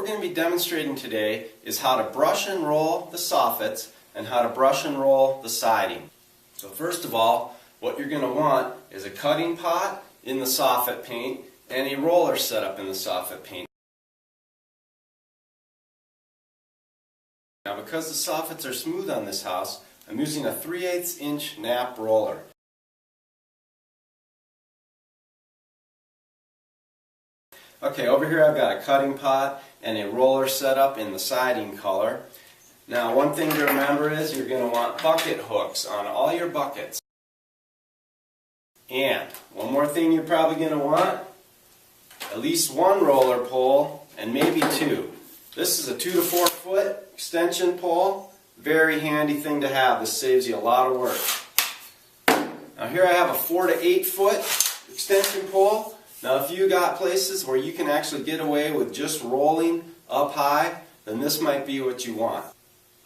we're going to be demonstrating today is how to brush and roll the soffits and how to brush and roll the siding. So first of all, what you're going to want is a cutting pot in the soffit paint and a roller set up in the soffit paint. Now because the soffits are smooth on this house, I'm using a 3/8 inch nap roller. Okay, over here I've got a cutting pot and a roller set up in the siding color. Now one thing to remember is you're going to want bucket hooks on all your buckets. And one more thing you're probably going to want, at least one roller pole and maybe two. This is a 2 to 4 foot extension pole. Very handy thing to have. This saves you a lot of work. Now here I have a 4 to 8 foot extension pole. Now if you got places where you can actually get away with just rolling up high, then this might be what you want.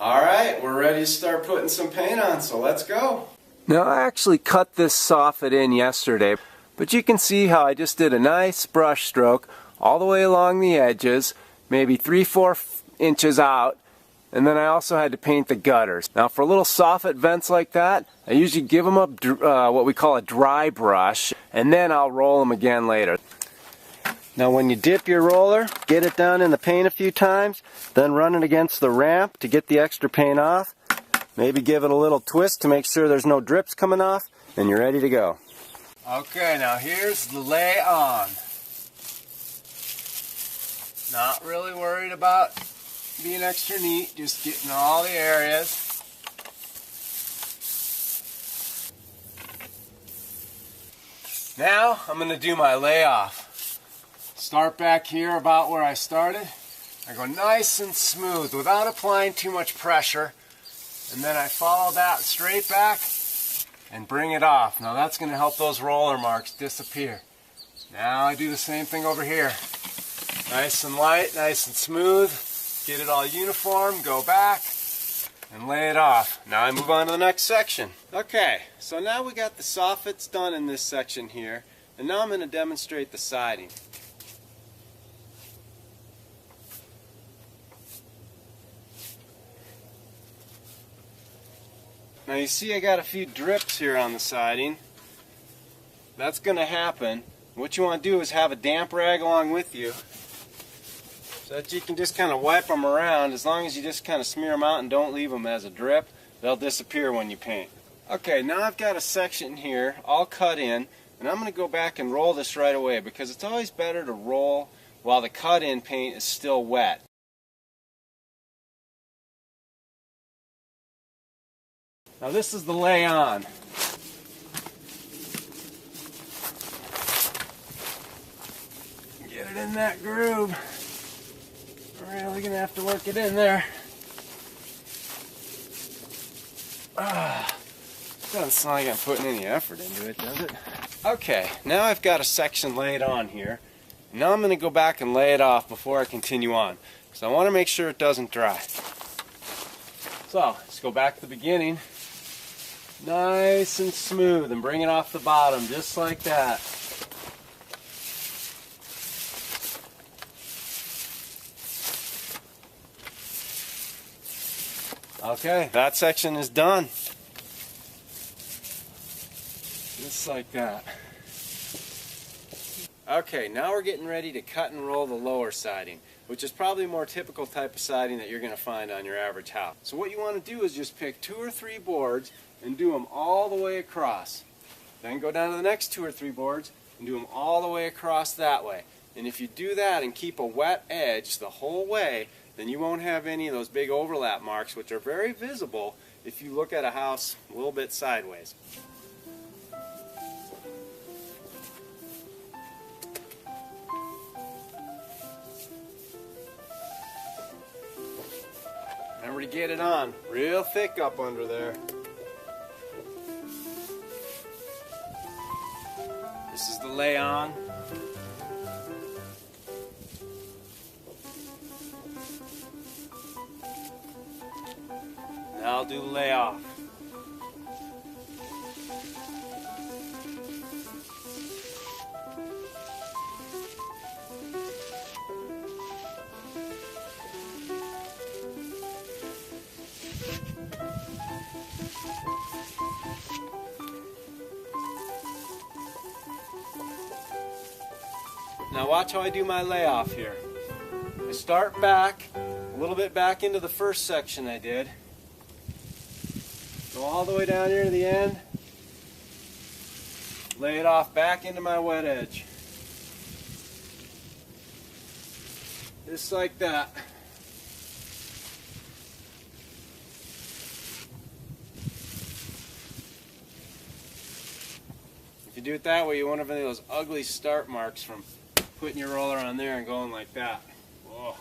Alright, we're ready to start putting some paint on, so let's go. Now I actually cut this soffit in yesterday, but you can see how I just did a nice brush stroke all the way along the edges, maybe 3-4 inches out, and then I also had to paint the gutters. Now for little soffit vents like that, I usually give them what we call a dry brush, and then I'll roll them again later. Now when you dip your roller, get it down in the paint a few times, then run it against the ramp to get the extra paint off. Maybe give it a little twist to make sure there's no drips coming off, and you're ready to go. Okay, now here's the lay on. Not really worried about being extra neat, just getting all the areas. Now I'm going to do my layoff. Start back here about where I started. I go nice and smooth without applying too much pressure, and then I follow that straight back and bring it off. Now that's going to help those roller marks disappear. Now I do the same thing over here. Nice and light, nice and smooth. Get it all uniform, go back, and lay it off. Now I move on to the next section. Okay, so now we got the soffits done in this section here, and now I'm going to demonstrate the siding. Now you see I got a few drips here on the siding. That's going to happen. What you want to do is have a damp rag along with you, so that you can just kind of wipe them around. As long as you just kind of smear them out and don't leave them as a drip, they'll disappear when you paint. Okay, now I've got a section here all cut in, and I'm going to go back and roll this right away because it's always better to roll while the cut-in paint is still wet. Now this is the lay on. Get it in that groove. Really gonna have to work it in there. Doesn't sound like I'm putting any effort into it, does it? Okay, now I've got a section laid on here. Now I'm gonna go back and lay it off before I continue on, because I want to make sure it doesn't dry. So let's go back to the beginning. Nice and smooth, and bring it off the bottom just like that. Okay, that section is done. Just like that. Okay, now we're getting ready to cut and roll the lower siding, which is probably a more typical type of siding that you're going to find on your average house. So what you want to do is just pick 2 or 3 boards and do them all the way across. Then go down to the next 2 or 3 boards and do them all the way across that way. And if you do that and keep a wet edge the whole way, then you won't have any of those big overlap marks, which are very visible if you look at a house a little bit sideways. Remember to get it on real thick up under there. This is the lay on. Now I'll do the lay off. Now watch how I do my layoff here. I start back, a little bit back into the first section I did. Go all the way down here to the end. Lay it off back into my wet edge. Just like that. If you do it that way, you won't have any of those ugly start marks from putting your roller on there and going like that. Whoa.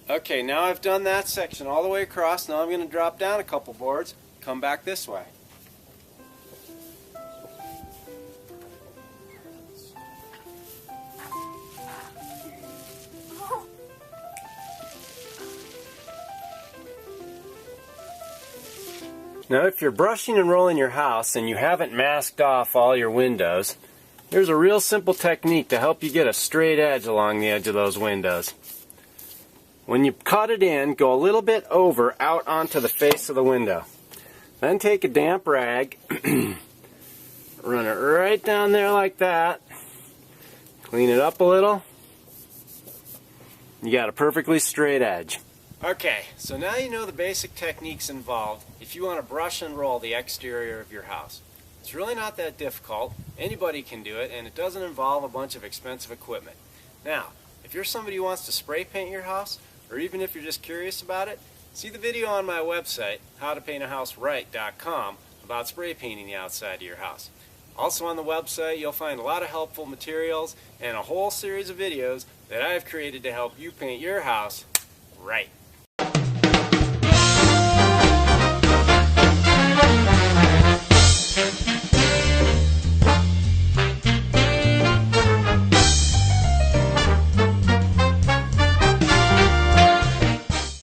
Okay, now I've done that section all the way across. Now I'm going to drop down a couple boards, come back this way. Now if you're brushing and rolling your house and you haven't masked off all your windows, here's a real simple technique to help you get a straight edge along the edge of those windows. When you cut it in, go a little bit over out onto the face of the window. Then take a damp rag, run it right down there like that, clean it up a little, you got a perfectly straight edge. Okay, so now you know the basic techniques involved if you want to brush and roll the exterior of your house. It's really not that difficult. Anybody can do it, and it doesn't involve a bunch of expensive equipment. Now, if you're somebody who wants to spray paint your house, or even if you're just curious about it, see the video on my website, howtopaintahouseright.com, about spray painting the outside of your house. Also on the website, you'll find a lot of helpful materials and a whole series of videos that I've created to help you paint your house right. Thank you.